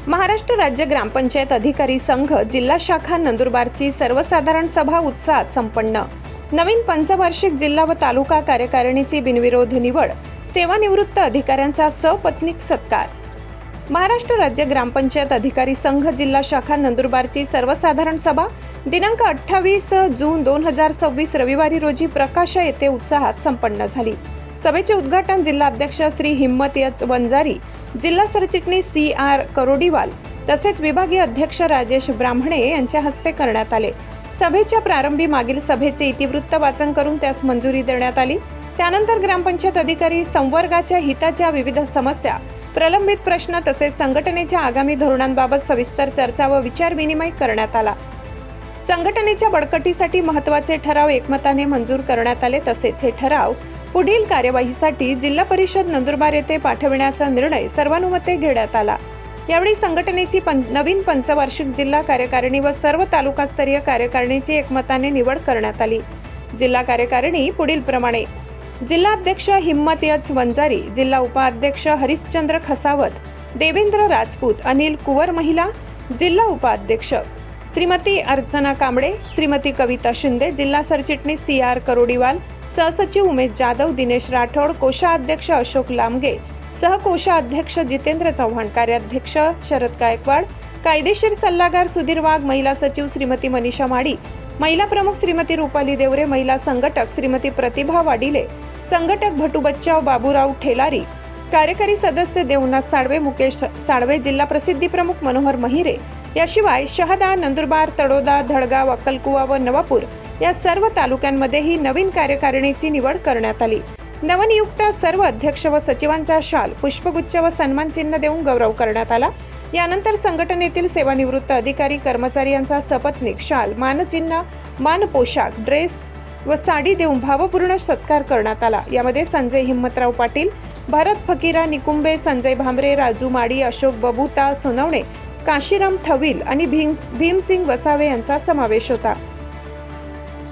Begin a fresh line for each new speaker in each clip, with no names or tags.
महाराष्ट्र राज्य ग्रामपंचायत अधिकारी संघ जिल्हा शाखा नंदुरबारची सर्वसाधारण सभा उत्साहात संपन्न। नवीन पंचवार्षिक जिल्हा व तालुका कार्यकारिणीची बिनविरोध निवड, सेवानिवृत्त अधिकाऱ्यांचा सपत्नीक सत्कार। महाराष्ट्र राज्य ग्रामपंचायत अधिकारी संघ जिल्हा शाखा नंदुरबारची सर्वसाधारण सभा दिनांक 28 जून 2026 रविवारी रोजी प्रकाशा येथे उत्साहात संपन्न झाली। सभेचे उद्घाटन जिल्हा अध्यक्ष श्री हिम्मत एच वंजारी, जिल्हा सरचिटणीस CR करोडीवाल तसेच विभागीय अध्यक्ष राजेश ब्राह्मणे यांच्या हस्ते करण्यात आले। सभेच्या प्रारंभी मागील सभेचे इतिवृत्त वाचन करून त्यास मंजुरी देण्यात आली। त्यानंतर ग्रामपंचायत अधिकारी संवर्गाच्या हिताच्या विविध समस्या, प्रलंबित प्रश्न तसेच संघटनेच्या आगामी धोरणांबाबत सविस्तर चर्चा व विचार विनिमय करण्यात आला। संघटनेच्या बळकटीसाठी महत्त्वाचे ठराव एकमताने मंजूर करण्यात आले। तसेच हे ठराव पुढील कार्यवाहीसाठी जिल्हा परिषद नंदुरबार येथे पाठविण्याचा निर्णय सर्वानुमते घेण्यात आला। यावेळी संघटनेची नवीन पंचवार्षिक जिल्हा कार्यकारिणी व सर्व तालुकास्तरीय कार्यकारिणीची एकमताने निवड करण्यात आली। जिल्हा कार्यकारिणी पुढील प्रमाणे: जिल्हा अध्यक्ष हिम्मत एच वंजारी, जिल्हा उपाध्यक्ष हरिश्चंद्र खसावत, देवेंद्र राजपूत, अनिल कुवर, महिला जिल्हा उपाध्यक्ष श्रीमती अर्चना कांबळे, श्रीमती कविता शिंदे, जिल्हा सरचिटणीस CR करोडीवाल, सहसचिव उमेश जाधव, दिनेश राठोड, कोषाध्यक्ष अशोक लामगे, सहकोषाध्यक्ष जितेंद्र चव्हाण, कार्याध्यक्ष शरद गायकवाड, कायदेशीर सल्लागार सुधीर वाघ, महिला सचिव श्रीमती मनीषा माडी, महिला प्रमुख श्रीमती रुपाली देवरे, महिला संघटक श्रीमती प्रतिभा वाडिले, संघटक भटू बच्चाव बाबूराव ठेलारी, कार्यकारी सदस्य देवनाथ साळवे, मुकेश साळवे, जिल्हा प्रसिद्धी प्रमुख मनोहर महिरे, याशिवाय शहादा, नंदुरबार, तळोदा, धडगाव, अक्कलकुवा व नवापूर या सर्व तालुक्यांमध्येही नवीन कार्यकारिणीची निवड करण्यात आली। नवनियुक्त सर्व अध्यक्ष व सचिवांचा शाल, पुष्पगुच्छ व सन्मान चिन्ह देऊन गौरव करण्यात आला। यानंतर संघटनेतील सेवानिवृत्त अधिकारी कर्मचारी यांचा सपत्नीक शाल, मानचिन्ह, मान पोशाख, ड्रेस व साडी देऊन भावपूर्ण सत्कार करण्यात आला। यामध्ये संजय हिम्मतराव पाटील, भारत फकीरा निकुंबे, संजय भांबरे, राजू माडी, अशोक बबुता सोनवणे, काशीराम थविल आणि भीमसिंग वसावे यांचा समावेश होता।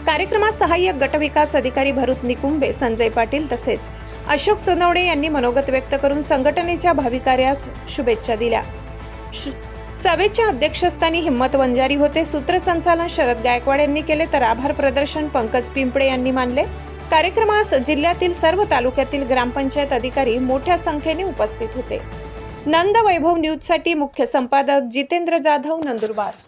कार्यक्रमात सहाय्यक गटविकास अधिकारी भरूत निकुंबे, संजय पाटील तसेच अशोक सोनवणे यांनी मनोगत व्यक्त करून संघटनेच्या भावी कार्यास शुभेच्छा दिल्या। सभेच्या अध्यक्षस्थानी हिम्मत वंजारी होते। सूत्रसंचालन शरद गायकवाड यांनी केले तर आभार प्रदर्शन पंकज पिंपळे यांनी मानले। कार्यक्रमास जिल्ह्यातील सर्व तालुक्यातील ग्रामपंचायत अधिकारी मोठ्या संख्येने उपस्थित होते। नंद वैभव न्यूज साठी मुख्य संपादक जितेंद्र जाधव, नंदुरबार।